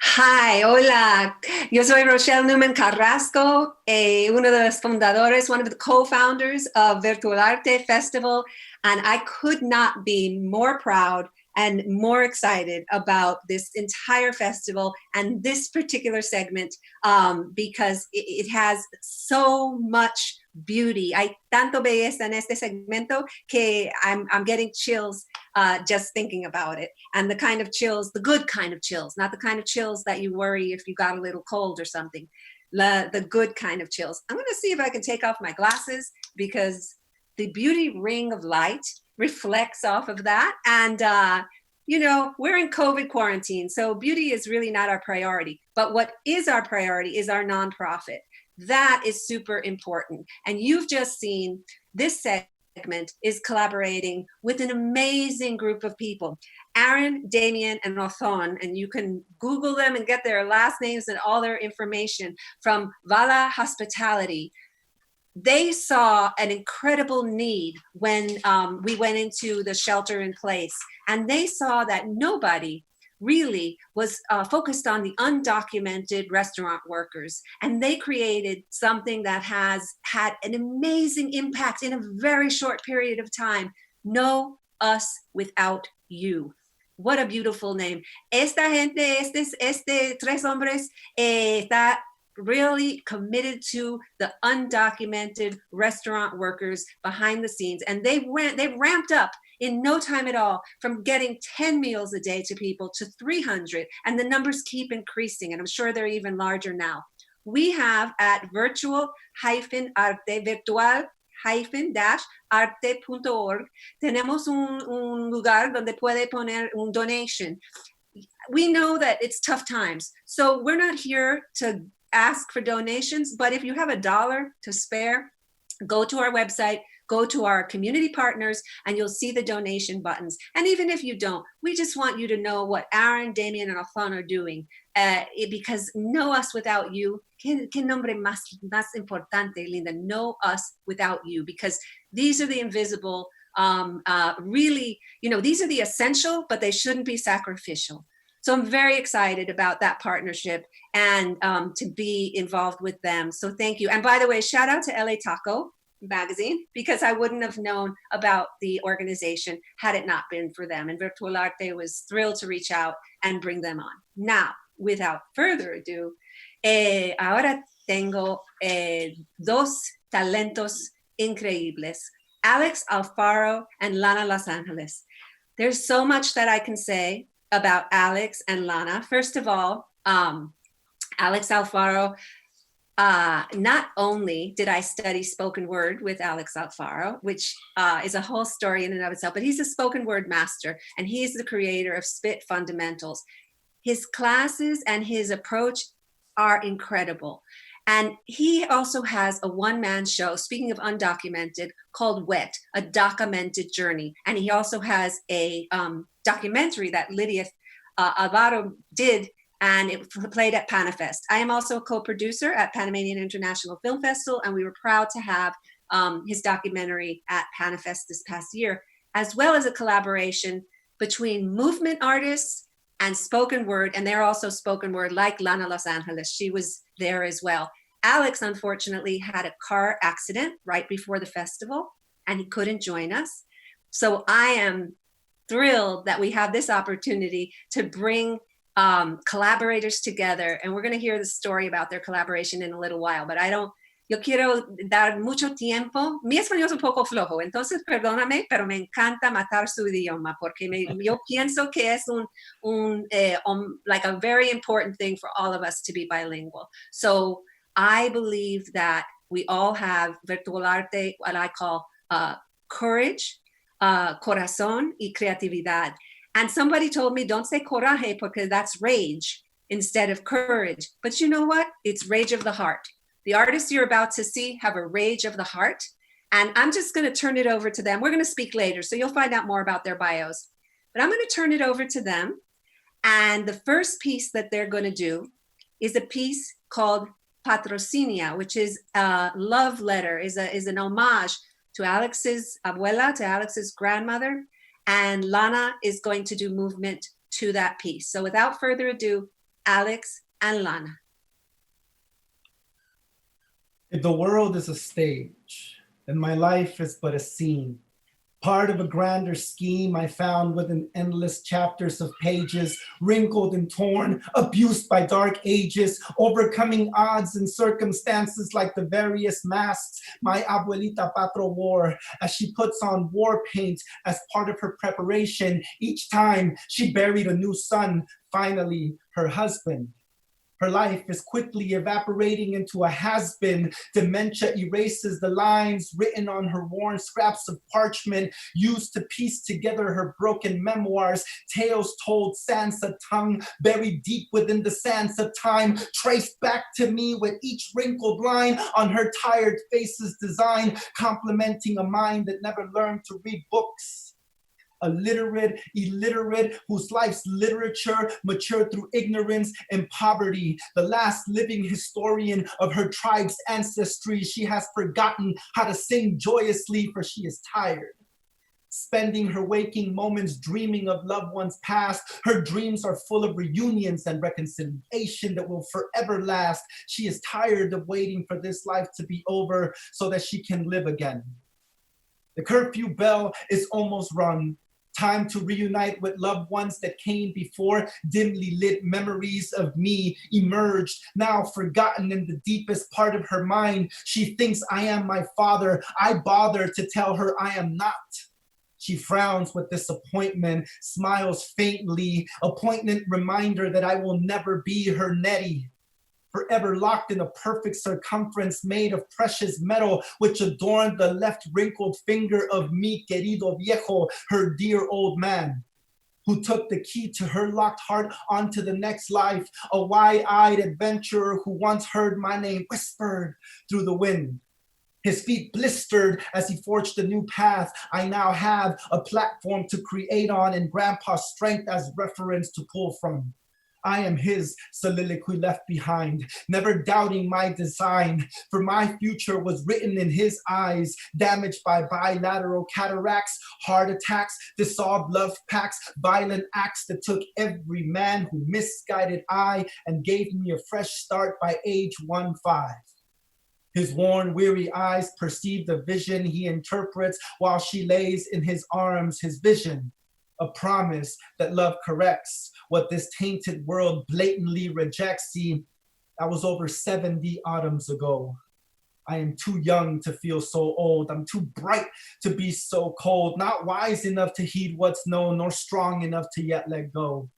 Hi, hola. Yo soy Rochelle Newman-Carrasco, uno de los fundadores, one of the co-founders of Virtual Arte Festival, and I could not be more proud and more excited about this entire festival and this particular segment because it has so much beauty. Hay tanto belleza en este segmento que I'm getting chills just thinking about it. And the kind of chills, the good kind of chills, not the kind of chills that you worry if you got a little cold or something. The good kind of chills. I'm going to see if I can take off my glasses because the beauty ring of light reflects off of that. And, you know, we're in COVID quarantine, so beauty is really not our priority. But what is our priority is our nonprofit. That is super important. And you've just seen this segment is collaborating with an amazing group of people. Aaron, Damien, and Othon, and you can Google them and get their last names and all their information from Vala Hospitality. They saw an incredible need when we went into the shelter in place, and they saw that nobody really was focused on the undocumented restaurant workers. And they created something that has had an amazing impact in a very short period of time. No Us Without You. What a beautiful name. Esta gente, tres hombres, está really committed to the undocumented restaurant workers behind the scenes. And they ramped up in no time at all from getting 10 meals a day to people to 300. And the numbers keep increasing. And I'm sure they're even larger now. We have at virtual-arte, virtual-arte.org, tenemos un lugar donde puede poner un donation. We know that it's tough times. So we're not here to ask for donations, but if you have $1 to spare, go to our website, go to our community partners, and you'll see the donation buttons. And even if you don't, we just want you to know what Aaron, Damien, and Othon are doing, because No Us Without You, qué nombre más importante, Linda, No Us Without You, because these are the invisible, really, you know, these are the essential, but they shouldn't be sacrificial. So I'm very excited about that partnership and to be involved with them. So thank you. And by the way, shout out to LA Taco Magazine, because I wouldn't have known about the organization had it not been for them. And Virtual Arte was thrilled to reach out and bring them on. Now, without further ado, ahora tengo dos talentos increíbles, Alex Alpharaoh and Lana Los Angeles. There's so much that I can say about Alex and Lana. First of all, Alex Alpharaoh, not only did I study spoken word with Alex Alpharaoh, which is a whole story in and of itself, but he's a spoken word master, and he's the creator of Spit Fundamentals. His classes and his approach are incredible. And he also has a one-man show, speaking of undocumented, called Wet, a documented journey. And he also has a documentary that Lydia Alvaro did, and it played at PanaFest. I am also a co-producer at Panamanian International Film Festival, and we were proud to have his documentary at PanaFest this past year, as well as a collaboration between movement artists and spoken word, and they're also spoken word like Lana Los Angeles. She was there as well. Alex, unfortunately, had a car accident right before the festival, and he couldn't join us. So I am thrilled that we have this opportunity to bring collaborators together, and we're going to hear the story about their collaboration in a little while, but yo quiero dar mucho tiempo. Mi español es un poco flojo, entonces perdóname, pero me encanta matar su idioma, porque yo pienso que es like a very important thing for all of us to be bilingual. So I believe that we all have Virtual Arte, what I call courage, corazón y creatividad. And somebody told me, don't say coraje, because that's rage instead of courage. But you know what? It's rage of the heart. The artists you're about to see have a rage of the heart. And I'm just going to turn it over to them. We're going to speak later, so you'll find out more about their bios. But I'm going to turn it over to them. And the first piece that they're going to do is a piece called Patrocinia, which is a love letter, is an homage to Alex's abuela, to Alex's grandmother. And Lana is going to do movement to that piece. So without further ado, Alex and Lana. If the world is a stage, then my life is but a scene, part of a grander scheme I found within endless chapters of pages, wrinkled and torn, abused by dark ages, overcoming odds and circumstances like the various masks my abuelita Patro wore as she puts on war paint as part of her preparation. Each time she buried a new son, finally her husband. Her life is quickly evaporating into a has-been. Dementia erases the lines written on her worn scraps of parchment, used to piece together her broken memoirs, tales told sans a tongue, buried deep within the sands of time, traced back to me with each wrinkled line on her tired face's design, complementing a mind that never learned to read books. Illiterate, whose life's literature matured through ignorance and poverty. The last living historian of her tribe's ancestry, she has forgotten how to sing joyously, for she is tired. Spending her waking moments dreaming of loved ones past. Her dreams are full of reunions and reconciliation that will forever last. She is tired of waiting for this life to be over so that she can live again. The curfew bell is almost rung. Time to reunite with loved ones that came before. Dimly lit memories of me emerged, now forgotten in the deepest part of her mind. She thinks I am my father. I bother to tell her I am not. She frowns with disappointment, smiles faintly, a poignant reminder that I will never be her Nettie. Forever locked in a perfect circumference made of precious metal, which adorned the left wrinkled finger of mi querido viejo, her dear old man, who took the key to her locked heart onto the next life, a wide-eyed adventurer who once heard my name whispered through the wind. His feet blistered as he forged a new path. I now have a platform to create on and grandpa's strength as reference to pull from. I am his soliloquy left behind, never doubting my design, for my future was written in his eyes, damaged by bilateral cataracts, heart attacks, dissolved love pacts, violent acts that took every man who misguided I and gave me a fresh start by age 15. His worn, weary eyes perceive the vision he interprets while she lays in his arms his vision. A promise that love corrects what this tainted world blatantly rejects. See, that was over 70 autumns ago. I am too young to feel so old. I'm too bright to be so cold, not wise enough to heed what's known, nor strong enough to yet let go.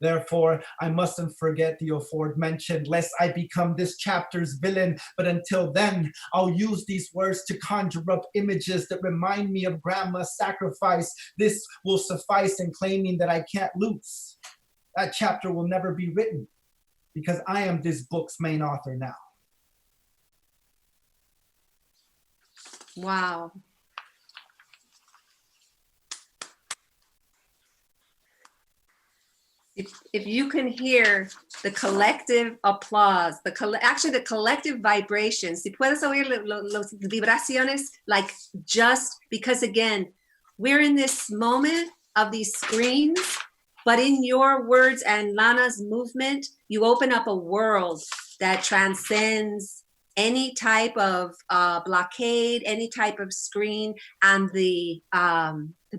Therefore, I mustn't forget the aforementioned, lest I become this chapter's villain. But until then, I'll use these words to conjure up images that remind me of grandma's sacrifice. This will suffice in claiming that I can't lose. That chapter will never be written because I am this book's main author now. Wow. If you can hear the collective applause, actually the collective vibrations, si puedes oír los vibraciones, like just because again, we're in this moment of these screens, but in your words and Lana's movement, you open up a world that transcends any type of blockade, any type of screen, and the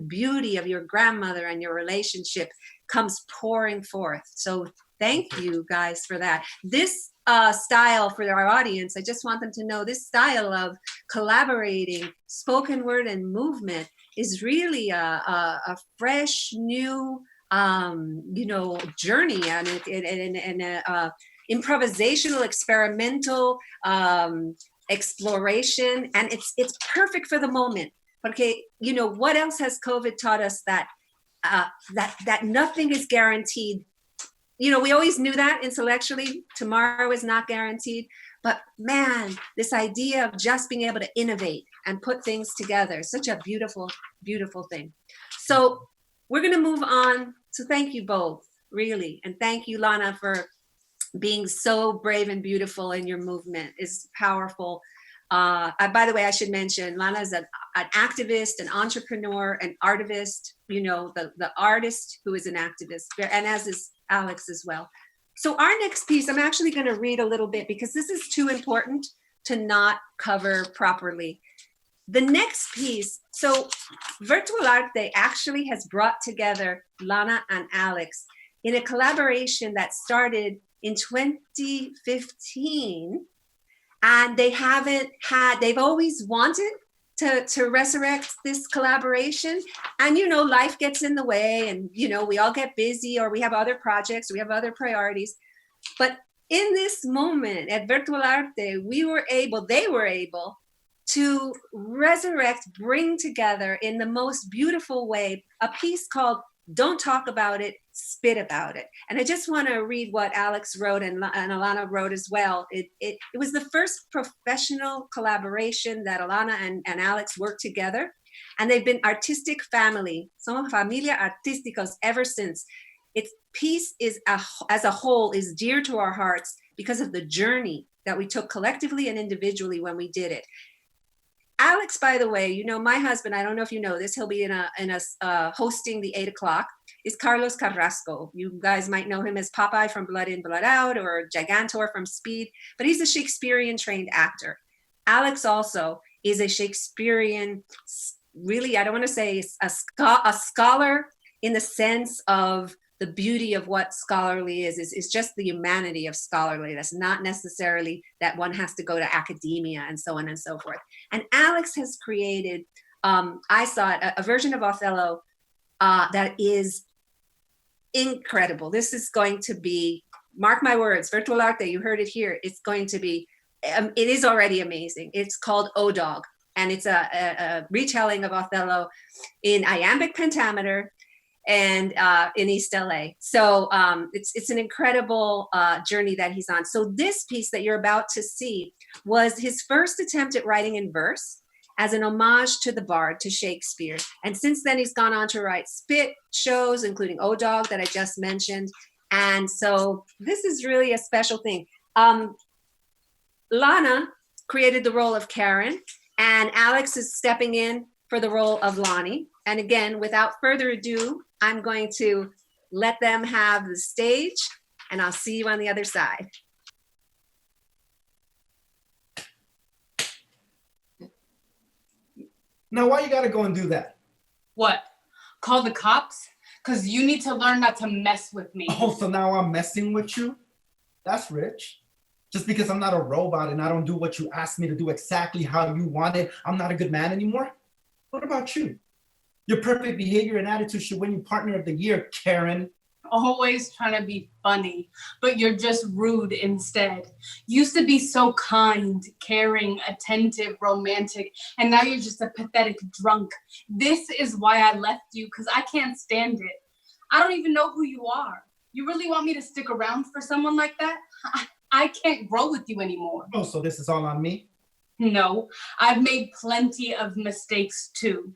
beauty of your grandmother and your relationship comes pouring forth. So thank you guys for that. This style for our audience, I just want them to know this style of collaborating spoken word and movement is really a fresh new journey and improvisational, experimental exploration, and it's perfect for the moment. Porque, what else has COVID taught us that nothing is guaranteed? We always knew that intellectually, tomorrow is not guaranteed, but man, this idea of just being able to innovate and put things together. Such a beautiful, beautiful thing. So we're going to move on. So thank you both, really. And thank you, Lana, for being so brave and beautiful in your movement. Is powerful. By the way, I should mention, Lana is an activist, an entrepreneur, an artivist, you know, the artist who is an activist, and as is Alex as well. So our next piece, I'm actually going to read a little bit because this is too important to not cover properly. The next piece, so Virtual Arte actually has brought together Lana and Alex in a collaboration that started in 2015, and they've always wanted to resurrect this collaboration. And, you know, life gets in the way, and, you know, we all get busy, or we have other projects, or we have other priorities. But in this moment at Virtual Arte, they were able to resurrect, bring together in the most beautiful way, a piece called Don't Talk About It, Spit About It. And I just want to read what Alex wrote and Alana wrote as well. It was the first professional collaboration that Alana and Alex worked together. And they've been artistic family, somos familia artísticos ever since. Its piece is as a whole is dear to our hearts because of the journey that we took collectively and individually when we did it. Alex, by the way, you know, my husband, I don't know if you know this, he'll be hosting the 8 o'clock, is Carlos Carrasco. You guys might know him as Popeye from Blood In, Blood Out, or Gigantor from Speed, but he's a Shakespearean trained actor. Alex also is a Shakespearean, really, I don't want to say a scholar in the sense of the beauty of what scholarly is just the humanity of scholarly. That's not necessarily that one has to go to academia and so on and so forth. And Alex has created, I saw it, a version of Othello that is incredible. This is going to be, mark my words, Virtual Arte, you heard it here. It's going to be, it is already amazing. It's called O-Dog, and it's a retelling of Othello in iambic pentameter, and in East LA. So it's an incredible journey that he's on. So this piece that you're about to see was his first attempt at writing in verse as an homage to the bard, to Shakespeare. And since then he's gone on to write spit shows, including O-Dog that I just mentioned. And so this is really a special thing. Lana created the role of Karen, and Alex is stepping in for the role of Lonnie. And again, without further ado, I'm going to let them have the stage, and I'll see you on the other side. Now, why you gotta go and do that? What? Call the cops? Because you need to learn not to mess with me. Oh, so now I'm messing with you? That's rich. Just because I'm not a robot and I don't do what you asked me to do exactly how you want it, I'm not a good man anymore? What about you? Your perfect behavior and attitude should win you Partner of the Year, Karen. Always trying to be funny, but you're just rude instead. Used to be so kind, caring, attentive, romantic, and now you're just a pathetic drunk. This is why I left you, because I can't stand it. I don't even know who you are. You really want me to stick around for someone like that? I can't grow with you anymore. Oh, so this is all on me? No, I've made plenty of mistakes too.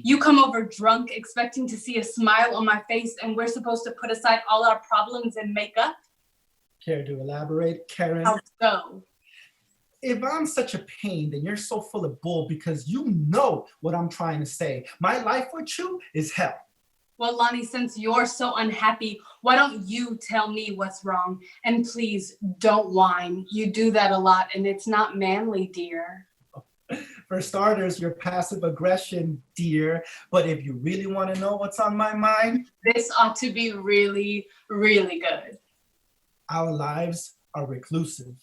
You come over drunk, expecting to see a smile on my face, and we're supposed to put aside all our problems and make up? Care to elaborate, Karen? How so? If I'm such a pain, then you're so full of bull because you know what I'm trying to say. My life with you is hell. Well, Lonnie, since you're so unhappy, why don't you tell me what's wrong? And please, don't whine. You do that a lot, and it's not manly, dear. For starters, your passive aggression, dear. But if you really want to know what's on my mind, this ought to be really, really good. Our lives are reclusive.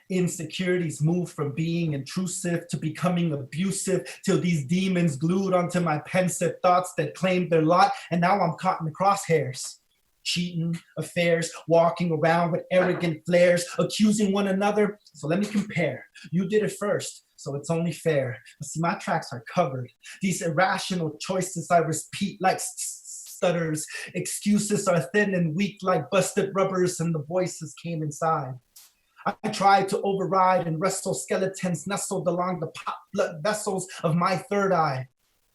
Insecurities move from being intrusive to becoming abusive till these demons glued onto my pensive thoughts that claimed their lot, and now I'm caught in the crosshairs. Cheating, affairs, walking around with arrogant flares, accusing one another. So let me compare. You did it first, so it's only fair. But see, my tracks are covered. These irrational choices I repeat like stutters. Excuses are thin and weak like busted rubbers, and the voices came inside. I tried to override and wrestle skeletons nestled along the pot blood vessels of my third eye.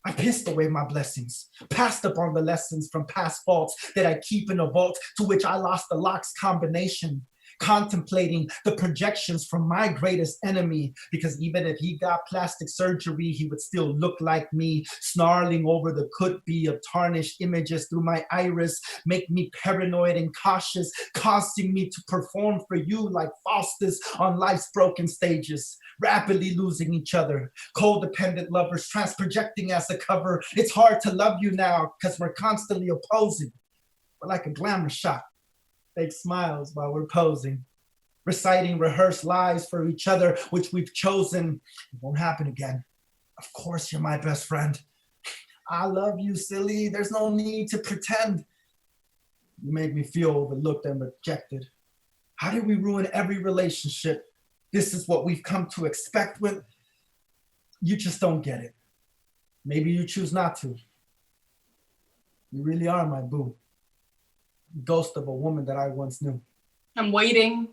I pissed away my blessings, passed upon the lessons from past faults that I keep in a vault to which I lost the lock's combination, contemplating the projections from my greatest enemy, because even if he got plastic surgery, he would still look like me, snarling over the could-be of tarnished images through my iris, make me paranoid and cautious, causing me to perform for you like Faustus on life's broken stages, rapidly losing each other, codependent lovers trans-projecting as a cover. It's hard to love you now because we're constantly opposing. We're like a glamour shot. Fake smiles while we're posing, reciting rehearsed lies for each other, which we've chosen. It won't happen again. Of course, you're my best friend. I love you, silly. There's no need to pretend. You made me feel overlooked and rejected. How did we ruin every relationship? This is what we've come to expect with. You just don't get it. Maybe you choose not to. You really are my boo. Ghost of a woman that I once knew. I'm waiting.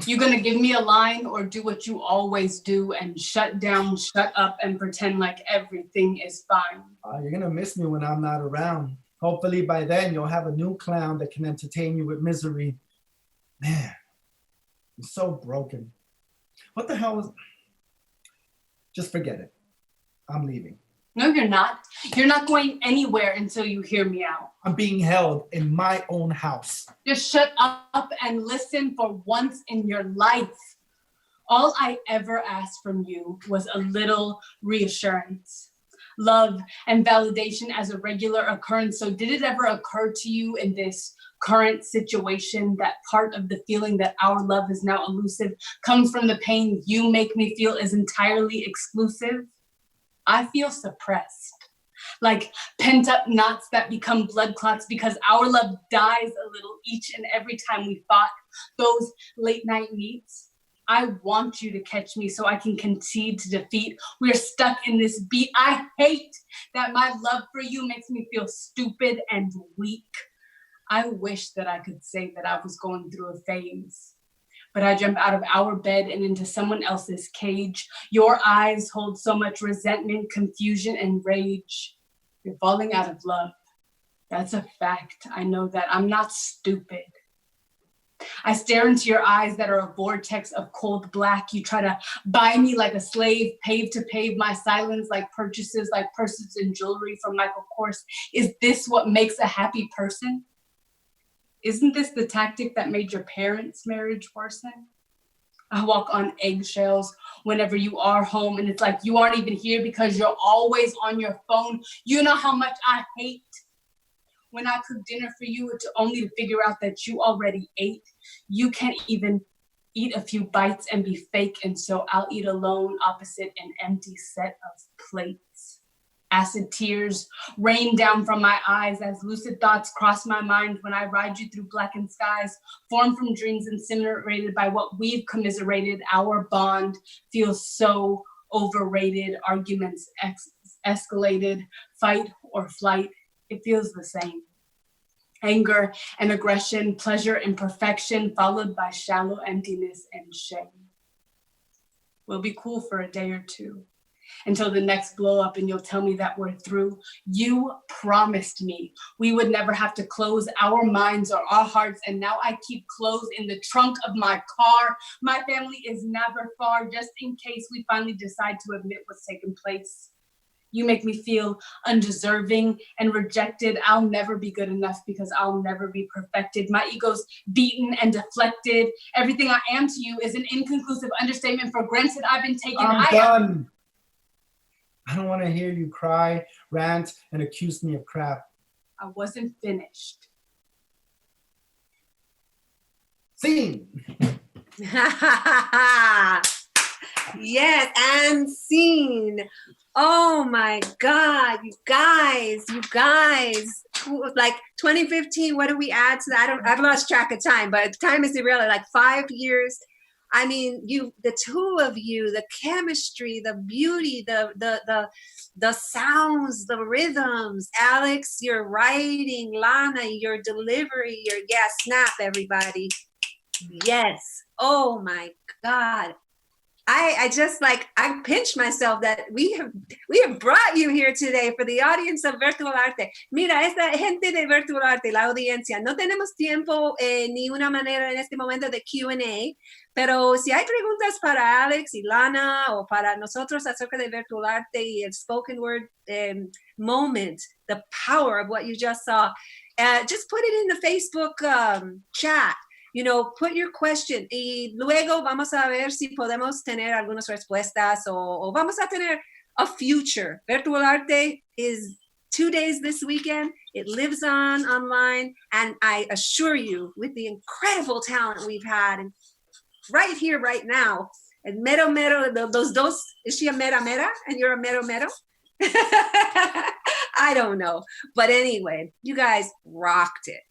You gonna give me a line or do what you always do and shut down, shut up, and pretend like everything is fine? You're gonna miss me when I'm not around. Hopefully by then you'll have a new clown that can entertain you with misery. Man, I'm so broken. What the hell is... Just forget it. I'm leaving. No, you're not. You're not going anywhere until you hear me out. I'm being held in my own house. Just shut up and listen for once in your life. All I ever asked from you was a little reassurance, love, and validation as a regular occurrence. So did it ever occur to you in this current situation that part of the feeling that our love is now elusive comes from the pain you make me feel is entirely exclusive? I feel suppressed, like pent up knots that become blood clots because our love dies a little each and every time we fought those late night meets. I want you to catch me so I can concede to defeat. We're stuck in this beat. I hate that my love for you makes me feel stupid and weak. I wish that I could say that I was going through a phase. But I jump out of our bed and into someone else's cage. Your eyes hold so much resentment, confusion, and rage. You're falling out of love. That's a fact. I know that. I'm not stupid. I stare into your eyes that are a vortex of cold black. You try to buy me like a slave, pave to pave my silence like purchases, like purses and jewelry from Michael Kors. Is this what makes a happy person? Isn't this the tactic that made your parents' marriage worsen? I walk on eggshells whenever you are home, and it's like you aren't even here because you're always on your phone. You know how much I hate when I cook dinner for you only to figure out that you already ate. You can't even eat a few bites and be fake, and so I'll eat alone opposite an empty set of plates. Acid tears rain down from my eyes as lucid thoughts cross my mind when I ride you through blackened skies, formed from dreams incinerated by what we've commiserated. Our bond feels so overrated. Arguments escalated, fight or flight. It feels the same. Anger and aggression, pleasure and perfection, followed by shallow emptiness and shame. We'll be cool for a day or two, until the next blow up and you'll tell me that we're through. You promised me we would never have to close our minds or our hearts, and now I keep clothes in the trunk of my car. My family is never far, just in case we finally decide to admit what's taken place. You make me feel undeserving and rejected. I'll never be good enough because I'll never be perfected. My ego's beaten and deflected. Everything I am to you is an inconclusive understatement. For granted I've been taken. I'm done. I don't want to hear you cry, rant, and accuse me of crap. I wasn't finished. Scene. Yes, and scene. Oh my God, you guys, like 2015, what do we add to that? I've lost track of time, but time is irrelevant, like 5 years. I mean, the two of you, the chemistry, the beauty, the sounds, the rhythms. Alex, your writing, Lana, your delivery, snap, everybody. Yes. oh my God. I just like, I pinched myself that we have brought you here today for the audience of Virtual Arte. Mira, esta gente de Virtual Arte, la audiencia, no tenemos tiempo ni una manera en este momento de Q&A, pero si hay preguntas para Alex y Lana o para nosotros acerca de Virtual Arte y el spoken word moment, the power of what you just saw, just put it in the Facebook chat. You know, put your question y luego vamos a ver si podemos tener algunas respuestas o vamos a tener a future. Virtual Arte is 2 days this weekend. It lives on online. And I assure you, with the incredible talent we've had and right here, right now, and mero, those dos, is she a mera and you're a mero? I don't know. But anyway, you guys rocked it.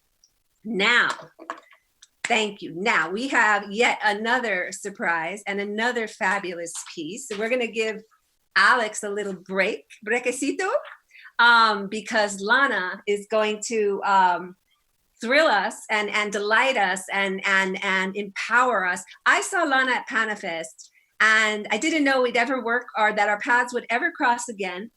Now, thank you. Now we have yet another surprise and another fabulous piece. So we're going to give Alex a little brequecito, because Lana is going to thrill us and delight us and empower us. I saw Lana at Panifest, and I didn't know we'd ever work or that our paths would ever cross again.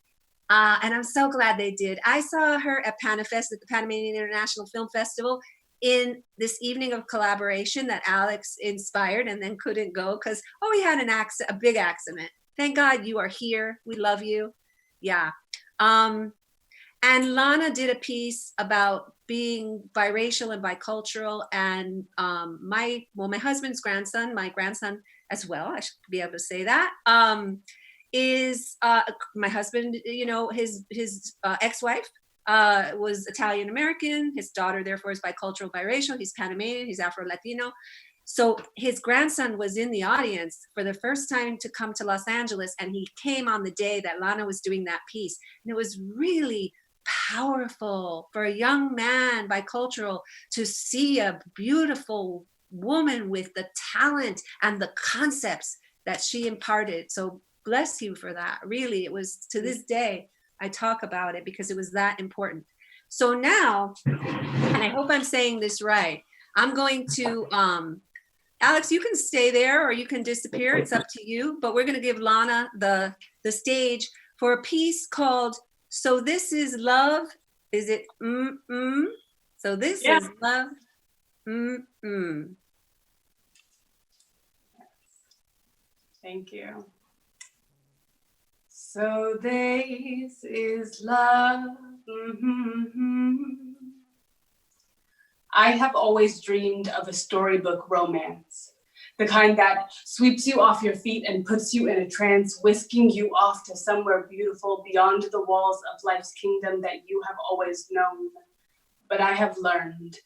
And I'm so glad they did. I saw her at Panifest at the Panamanian International Film Festival in this evening of collaboration that Alex inspired and then couldn't go because, he had a big accident. Thank God you are here. We love you. Yeah. And Lana did a piece about being biracial and bicultural. And my husband's grandson, my grandson as well, I should be able to say that, is my husband, you know, his ex-wife, was Italian American. His daughter, therefore, is bicultural, biracial. He's Panamanian. He's Afro-Latino. So his grandson was in the audience for the first time to come to Los Angeles, and he came on the day that Lana was doing that piece. And it was really powerful for a young man, bicultural, to see a beautiful woman with the talent and the concepts that she imparted. So bless you for that. Really, it was, to this day, I talk about it because it was that important. So now, and I hope I'm saying this right, I'm going to, Alex, you can stay there or you can disappear. It's up to you. But we're going to give Lana the stage for a piece called So This Is Love. Is it So this is love. Thank you. So this is love. I have always dreamed of a storybook romance, the kind that sweeps you off your feet and puts you in a trance, whisking you off to somewhere beautiful beyond the walls of life's kingdom that you have always known. But I have learned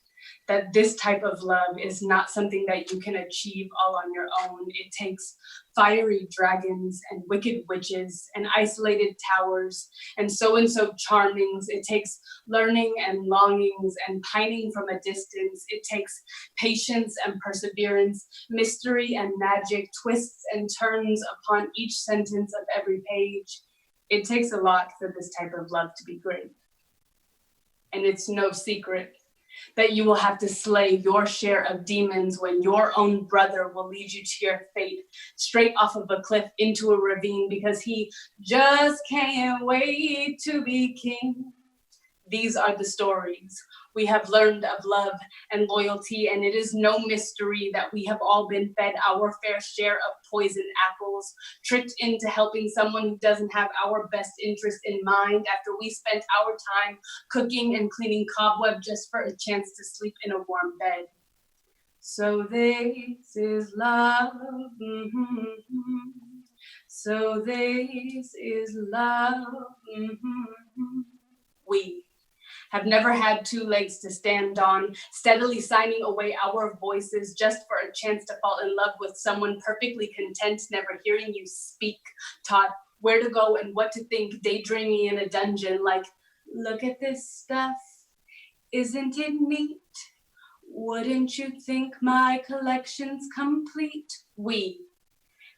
that this type of love is not something that you can achieve all on your own. It takes fiery dragons and wicked witches and isolated towers and so charmings. It takes learning and longings and pining from a distance. It takes patience and perseverance, mystery and magic, twists and turns upon each sentence of every page. It takes a lot for this type of love to be great. And it's no secret that you will have to slay your share of demons when your own brother will lead you to your fate, straight off of a cliff into a ravine because he just can't wait to be king. These are the stories we have learned of love and loyalty, and it is no mystery that we have all been fed our fair share of poison apples, tricked into helping someone who doesn't have our best interest in mind after we spent our time cooking and cleaning cobweb just for a chance to sleep in a warm bed. So this is love. So this is love. We have never had two legs to stand on, steadily signing away our voices just for a chance to fall in love with someone perfectly content, never hearing you speak, taught where to go and what to think, daydreaming in a dungeon like, look at this stuff, isn't it neat? Wouldn't you think my collection's complete? We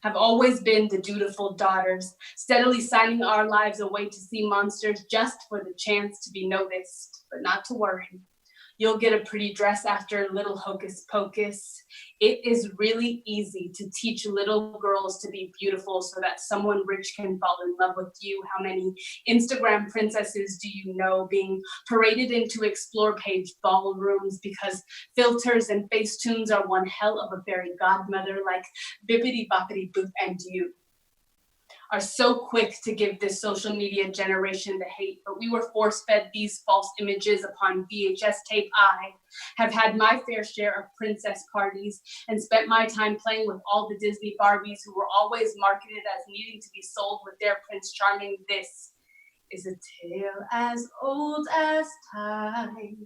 have always been the dutiful daughters, steadily signing our lives away to see monsters just for the chance to be noticed, but not to worry. You'll get a pretty dress after a little hocus pocus. It is really easy to teach little girls to be beautiful so that someone rich can fall in love with you. How many Instagram princesses do you know being paraded into explore page ballrooms because filters and facetunes are one hell of a fairy godmother like Bippity Boppity Boop and you are so quick to give this social media generation the hate, but we were force-fed these false images upon VHS tape. I have had my fair share of princess parties and spent my time playing with all the Disney Barbies who were always marketed as needing to be sold with their Prince Charming. This is a tale as old as time.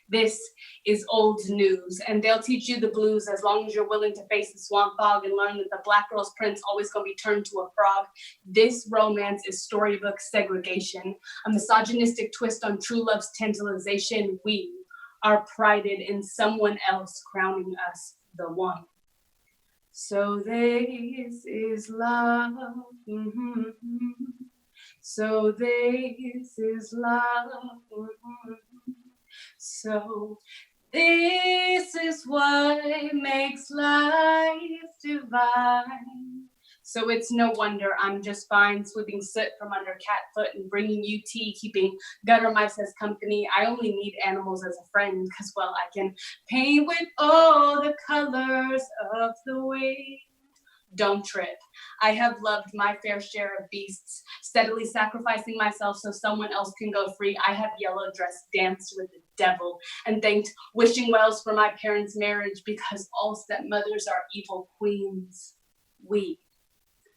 This is old news, and they'll teach you the blues as long as you're willing to face the swamp fog and learn that the black girl's prince always gonna be turned to a frog. This romance is storybook segregation, a misogynistic twist on true love's tantalization. We are prided in someone else crowning us the one. So this is love. Mm-hmm. So this is love. Mm-hmm. So this is what makes life divine. So it's no wonder I'm just fine, sweeping soot from under cat foot and bringing you tea, keeping gutter mice as company. I only need animals as a friend, because, well, I can paint with all the colors of the wind. Don't trip. I have loved my fair share of beasts, steadily sacrificing myself so someone else can go free. I have yellow dress danced with the devil and thanked wishing wells for my parents' marriage because all stepmothers are evil queens. We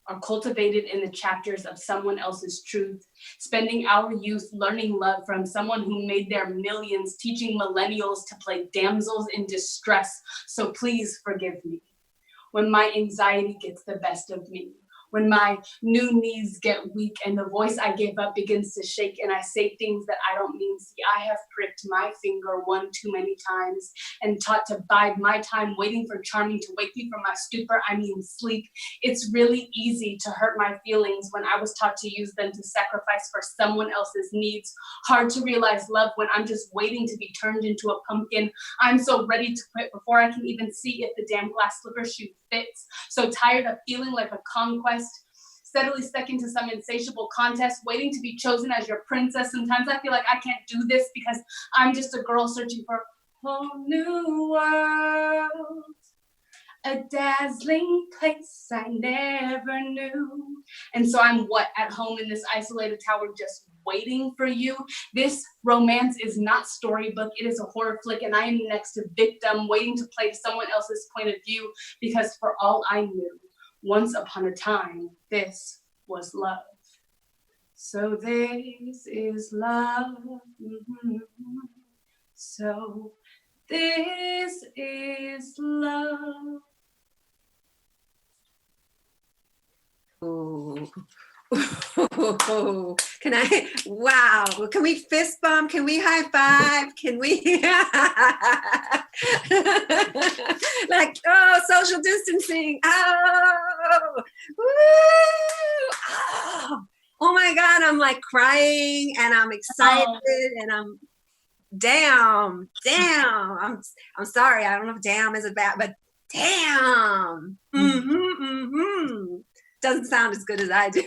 are cultivated in the chapters of someone else's truth, spending our youth learning love from someone who made their millions, teaching millennials to play damsels in distress. So please forgive me when my anxiety gets the best of me, when my new knees get weak and the voice I gave up begins to shake and I say things that I don't mean. See, I have pricked my finger one too many times and taught to bide my time waiting for Charming to wake me from my stupor, I mean sleep. It's really easy to hurt my feelings when I was taught to use them to sacrifice for someone else's needs. Hard to realize love when I'm just waiting to be turned into a pumpkin. I'm so ready to quit before I can even see if the damn glass slipper shoe fits. So tired of feeling like a conquest, steadily stuck into some insatiable contest, waiting to be chosen as your princess. Sometimes I feel like I can't do this because I'm just a girl searching for a whole new world, a dazzling place I never knew. And so I'm at home in this isolated tower just waiting for you. This romance is not storybook, it is a horror flick, and I am next to victim, waiting to play someone else's point of view, because for all I knew, once upon a time, this was love. So this is love. Mm-hmm. So this is love. Ooh. Can I? Wow. Can we fist bump? Can we high five? Can we? Like, oh, social distancing. Oh, woo! Oh my God. I'm like crying and I'm excited and I'm damn. I'm sorry. I don't know if damn is a bad, but damn. Doesn't sound as good as I do.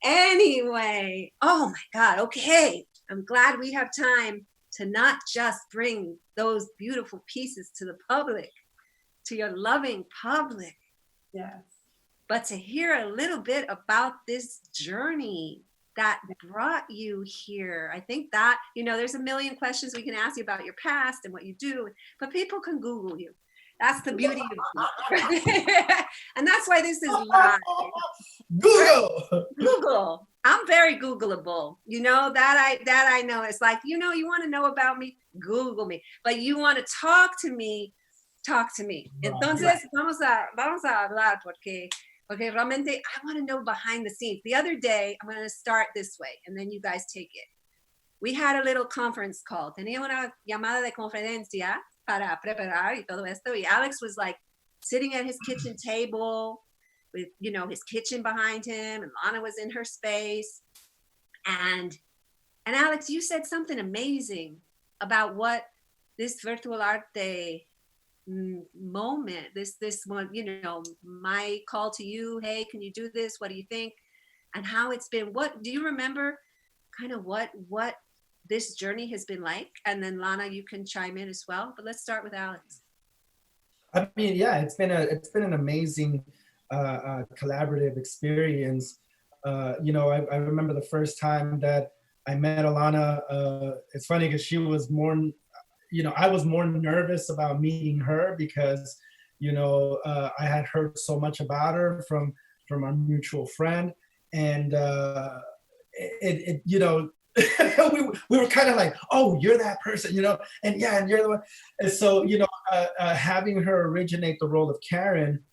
Anyway, oh my God, okay. I'm glad we have time to not just bring those beautiful pieces to the public, to your loving public. Yes. But to hear a little bit about this journey that brought you here. I think that, there's a million questions we can ask you about your past and what you do, but people can Google you. That's the beauty of it. And that's why this is live. Google. I'm very Googleable. That I know. It's like, you want to know about me, Google me. But you want to talk to me. Entonces, vamos a hablar porque realmente I want to know behind the scenes. The other day, I'm going to start this way, and then you guys take it. We had a little conference call. Tenía una llamada de conferencia para preparar y todo esto. Y Alex was like sitting at his kitchen table with, his kitchen behind him, and Lana was in her space. And And Alex, you said something amazing about what this virtual arte moment, this one, my call to you, hey, can you do this? What do you think? And how it's been. What do you remember kind of what this journey has been like? And then Lana, you can chime in as well, but let's start with Alex. I mean, yeah, it's been an amazing collaborative experience. I remember the first time that I met Alana. It's funny because she was more, I was more nervous about meeting her because, I had heard so much about her from our mutual friend, and we were kind of like, oh, you're that person, and yeah, and you're the one. And so, having her originate the role of Karen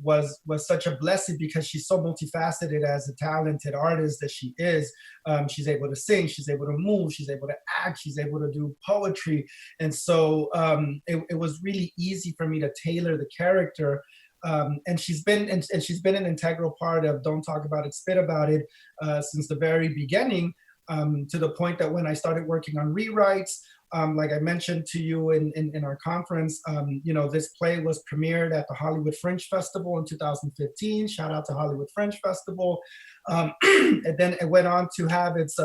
was such a blessing because she's so multifaceted as a talented artist that she is. She's able to sing, she's able to move, she's able to act, she's able to do poetry. And so it was really easy for me to tailor the character. And she's been an integral part of Don't Talk About It, Spit About It since the very beginning, to the point that when I started working on rewrites, like I mentioned to you in our conference, this play was premiered at the Hollywood Fringe Festival in 2015. Shout out to Hollywood Fringe Festival. And then it went on to have its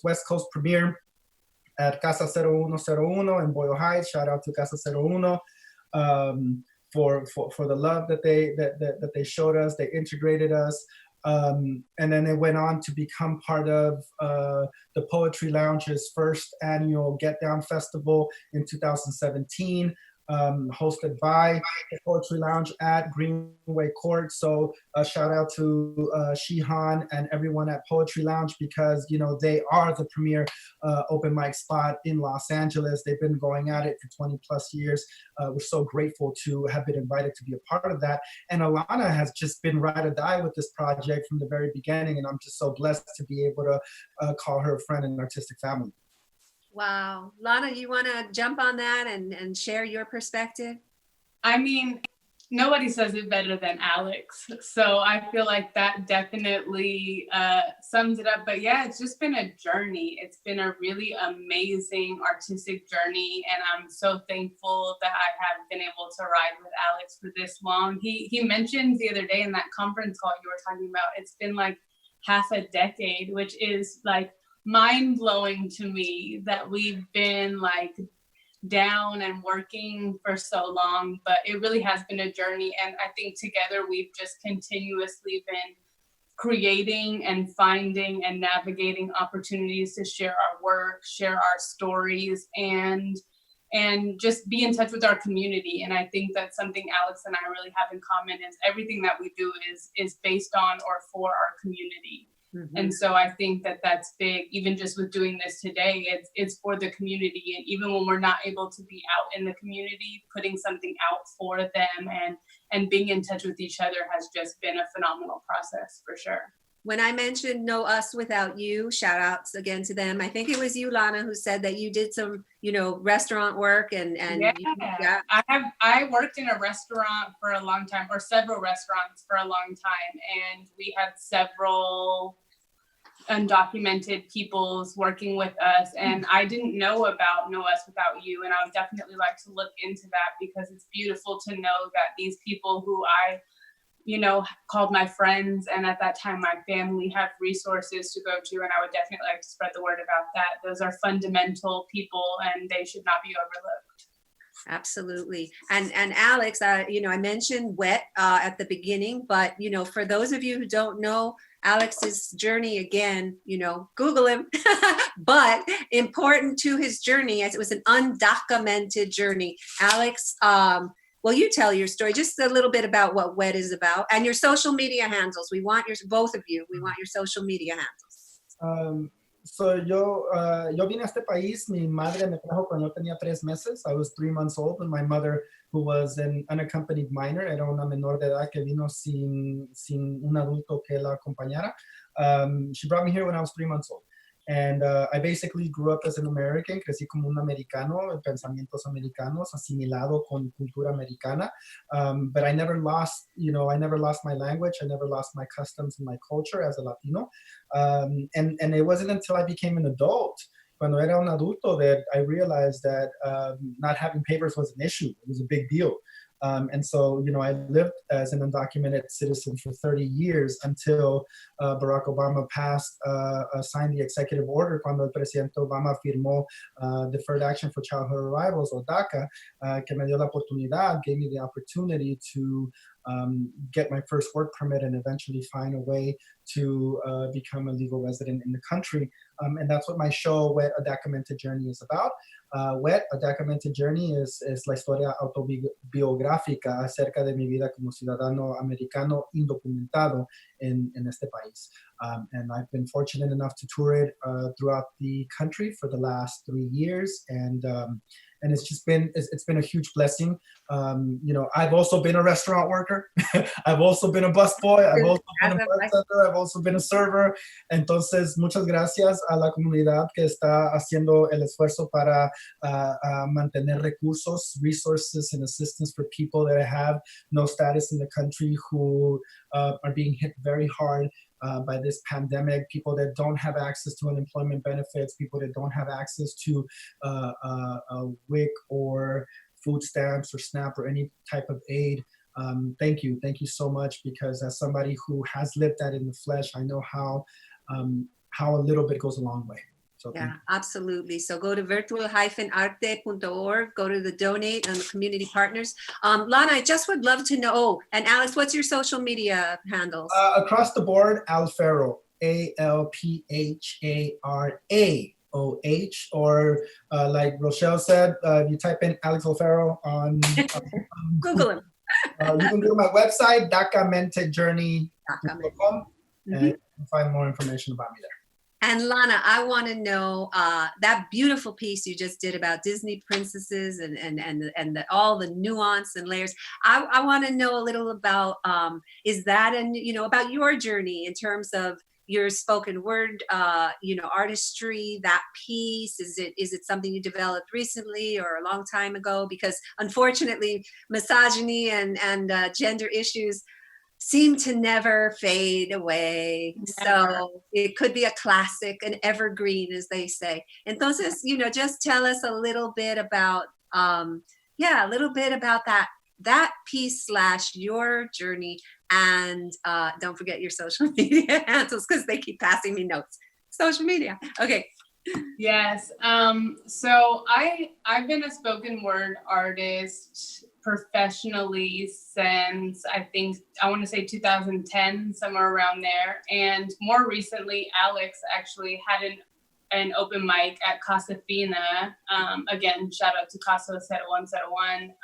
West Coast premiere at Casa 0101 in Boyle Heights. Shout out to Casa 01. For the love that they showed us. They integrated us. And then it went on to become part of the Poetry Lounge's first annual Get Down Festival in 2017, hosted by the Poetry Lounge at Greenway Court. So a shout out to Shihan and everyone at Poetry Lounge because, they are the premier open mic spot in Los Angeles. They've been going at it for 20 plus years. We're so grateful to have been invited to be a part of that. And Alana has just been ride or die with this project from the very beginning. And I'm just so blessed to be able to call her a friend and artistic family. Wow. Lana, you want to jump on that and share your perspective? I mean, nobody says it better than Alex. So I feel like that definitely sums it up. But yeah, it's just been a journey. It's been a really amazing artistic journey. And I'm so thankful that I have been able to ride with Alex for this long. He mentioned the other day in that conference call you were talking about, it's been like half a decade, which is like mind-blowing to me that we've been like down and working for so long, but it really has been a journey. And I think together we've just continuously been creating and finding and navigating opportunities to share our work, share our stories, and just be in touch with our community. And I think that's something Alex and I really have in common is everything that we do is based on or for our community. Mm-hmm. And so I think that that's big, even just with doing this today, it's for the community. And even when we're not able to be out in the community, putting something out for them and being in touch with each other has just been a phenomenal process for sure. When I mentioned No Us Without You, shout outs again to them. I think it was you, Lana, who said that you did some, restaurant work and yeah. I worked in a restaurant for a long time, or several restaurants for a long time. And we had several undocumented peoples working with us, and I didn't know about No Us Without You, and I would definitely like to look into that because it's beautiful to know that these people who I called my friends and at that time my family have resources to go to, and I would definitely like to spread the word about that. Those are fundamental people and they should not be overlooked. Absolutely. And Alex, I mentioned Wet at the beginning, but for those of you who don't know Alex's journey, again, Google him, but important to his journey as it was an undocumented journey. Alex, well, you tell your story, just a little bit about what Wet is about and your social media handles. We want both of you, we want your social media handles. So yo vine a este país, mi madre me trajo cuando yo tenía 3 meses. I was 3 months old, and my mother, who was an unaccompanied minor, era una menor de edad que vino sin un adulto que la acompañara. She brought me here when I was 3 months old. And I basically grew up as an American, crecí como un americano, pensamientos americanos, asimilado con cultura americana. But I never lost, I never lost my language. I never lost my customs and my culture as a Latino. And it wasn't until I became an adult, cuando era un adulto, that I realized that not having papers was an issue. It was a big deal. And so, I lived as an undocumented citizen for 30 years until Barack Obama signed the executive order, cuando el presidente Obama firmó Deferred Action for Childhood Arrivals, or DACA, que me dio la oportunidad, gave me the opportunity to get my first work permit and eventually find a way to become a legal resident in the country. And that's what my show, Wet, A Documented Journey, is about. Wet, A Documented Journey es la historia autobiográfica acerca de mi vida como ciudadano americano indocumentado en este país. And I've been fortunate enough to tour it throughout the country for the last 3 years. And it's been a huge blessing. I've also been a restaurant worker. I've also been a busboy. I've also been a bartender. I've also been a server. Entonces, muchas gracias a la comunidad que está haciendo el esfuerzo para mantener resources and assistance for people that have no status in the country, who are being hit very hard by this pandemic, people that don't have access to unemployment benefits, people that don't have access to a WIC or food stamps or SNAP or any type of aid. Thank you so much, because as somebody who has lived that in the flesh, I know how a little bit goes a long way. So yeah, absolutely. So go to virtual-arte.org, go to the donate and the community partners. Lana, I just would love to know, and Alex, what's your social media handles? Across the board, Alpharaoh, Alpharaoh, or like Rochelle said, if you type in Alex Alpharaoh on Google him. You can go to my website, documentedjourney.com, and you can find more information about me there. And Lana, I want to know that beautiful piece you just did about Disney princesses and all the nuance and layers. I want to know a little about is that, and about your journey in terms of your spoken word, artistry, that piece. Is it something you developed recently or a long time ago? Because unfortunately, misogyny and gender issues seem to never fade away. Never. So it could be a classic, an evergreen, as they say. Entonces, just tell us a little bit about, that piece / your journey. And don't forget your social media handles, because they keep passing me notes. Social media. Okay. Yes. So I've been a spoken word artist professionally since I want to say 2010, somewhere around there. And more recently, Alex actually had an open mic at Casa Fina. Again, shout out to Casa 0101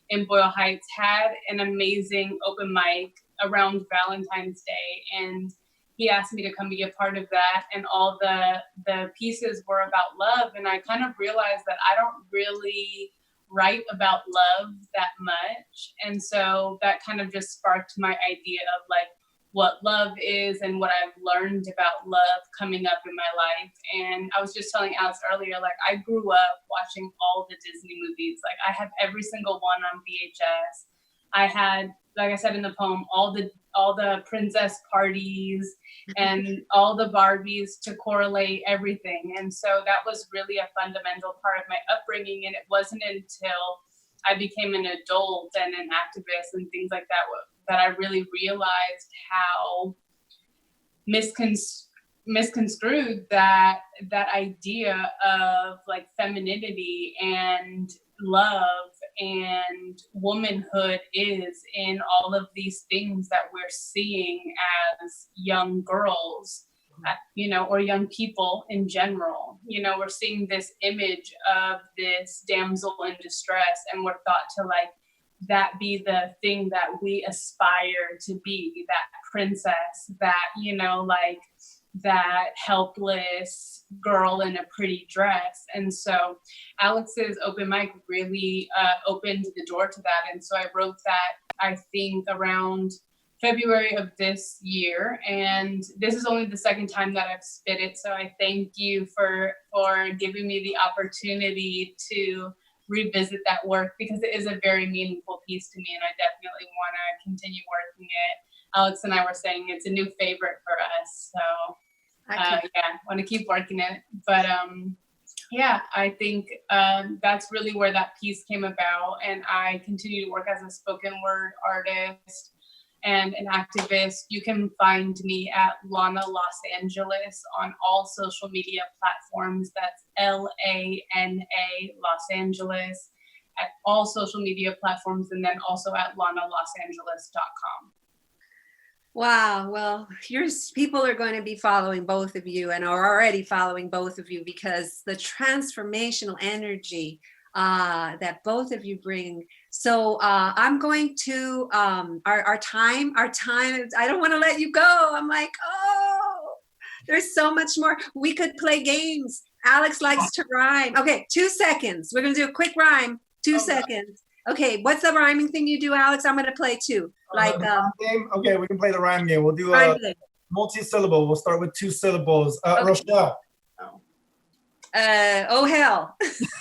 in Boyle Heights. Had an amazing open mic around Valentine's Day, and he asked me to come be a part of that, and all the pieces were about love. And I kind of realized that I don't really write about love that much. And so that kind of just sparked my idea of like what love is and what I've learned about love coming up in my life. And I was just telling Alex earlier, like I grew up watching all the Disney movies. Like I have every single one on VHS. I had, like I said in the poem, all the princess parties and all the Barbies to correlate everything. And so that was really a fundamental part of my upbringing. And it wasn't until I became an adult and an activist and things like that that I really realized how misconstrued that idea of like femininity and love and womanhood is in all of these things that we're seeing as young girls, or young people in general. We're seeing this image of this damsel in distress, and we're thought to like that be the thing that we aspire to be, that princess, that, like that helpless girl in a pretty dress. And so Alex's open mic really opened the door to that. And so I wrote that, I think, around February of this year, and this is only the second time that I've spit it. So I thank you for giving me the opportunity to revisit that work, because it is a very meaningful piece to me, and I definitely want to continue working it. Alex and I were saying it's a new favorite for us, so yeah, want to keep working it. But yeah, I think that's really where that piece came about, and I continue to work as a spoken word artist and an activist. You can find me at Lana Los Angeles on all social media platforms. That's LANA Los Angeles at all social media platforms, and then also at lanalosangeles.com. Wow. Well, people are going to be following both of you and are already following both of you, because the transformational energy that both of you bring. So I'm going to our time. I don't want to let you go. I'm like, oh, there's so much more. We could play games. Alex likes to rhyme. Okay, 2 seconds. We're gonna do a quick rhyme. 2 seconds. Okay, what's the rhyming thing you do, Alex? I'm gonna play too. Like the rhyme game? Okay, we can play the rhyme game. We'll do multi-syllable. We'll start with 2 syllables. Okay. Rochelle. Oh hell.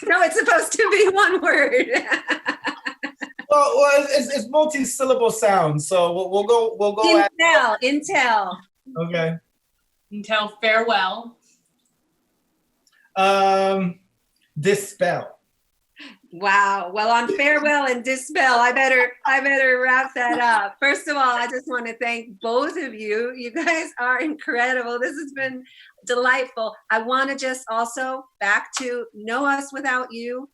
No, it's supposed to be one word. well, it's multi-syllable sounds, so we'll go. Intel. Okay. Intel. Farewell. Dispel. Wow. Well, on farewell and dispel, I better wrap that up. First of all, I just want to thank both of you. You guys are incredible. This has been delightful. I want to just also back to Know Us Without You.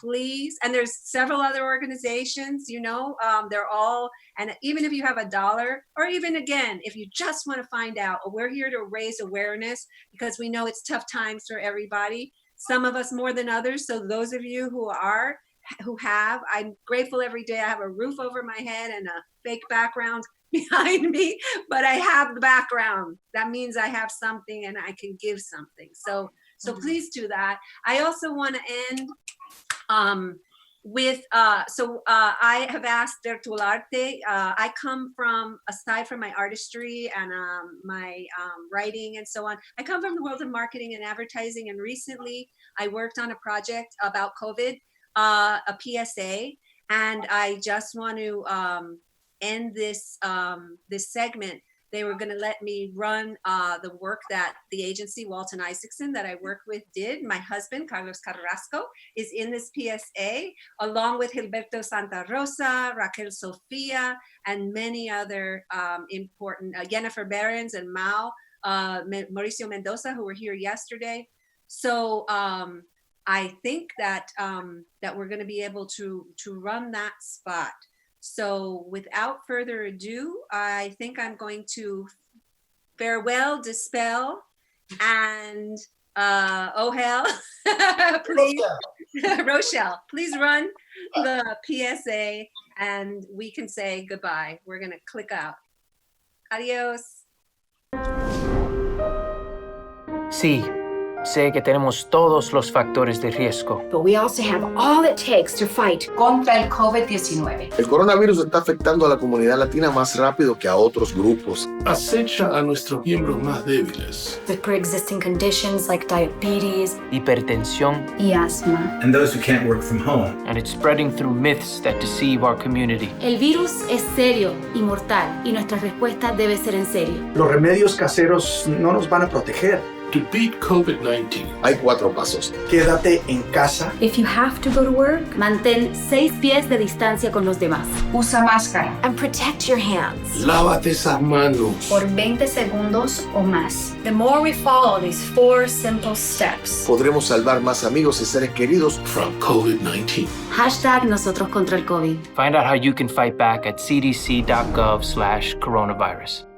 Please. And there's several other organizations, they're all, and even if you have $1, or even again, if you just want to find out, we're here to raise awareness, because we know it's tough times for everybody. Some of us more than others. So those of you who have, I'm grateful every day. I have a roof over my head and a fake background behind me, but I have the background. That means I have something and I can give something. So please do that. I also want to end with, I have asked Dertularte. I come from, aside from my artistry and my writing and so on, I come from the world of marketing and advertising. And recently I worked on a project about COVID, a PSA. And I just want to end this segment. They were going to let me run the work that the agency, Walton Isaacson, that I work with did. My husband, Carlos Carrasco, is in this PSA, along with Gilberto Santa Rosa, Raquel Sofia, and many other important, Jennifer Behrens and Mauricio Mendoza, who were here yesterday. So I think that we're going to be able to run that spot. So without further ado, I think I'm going to farewell, dispel, and oh hell, please, Rochelle, please run the PSA and we can say goodbye. We're going to click out. Adios. Sí, sé que tenemos todos los factores de riesgo. But we also have all it takes to fight contra el COVID-19. El coronavirus está afectando a la comunidad latina más rápido que a otros grupos. Acecha a nuestros miembros más débiles. With pre-existing conditions like diabetes, Hipertensión, y asthma. And those who can't work from home. And it's spreading through myths that deceive our community. El virus es serio y mortal, y nuestra respuesta debe ser en serio. Los remedios caseros no nos van a proteger. To beat COVID-19, hay 4 pasos. Quédate en casa. If you have to go to work, mantén 6 pies de distancia con los demás. Usa máscara. And protect your hands. lávate esas manos. Por 20 segundos o más. The more we follow these 4 simple steps, podremos salvar más amigos y seres queridos from COVID-19. Hashtag nosotros contra el COVID. Find out how you can fight back at cdc.gov/coronavirus.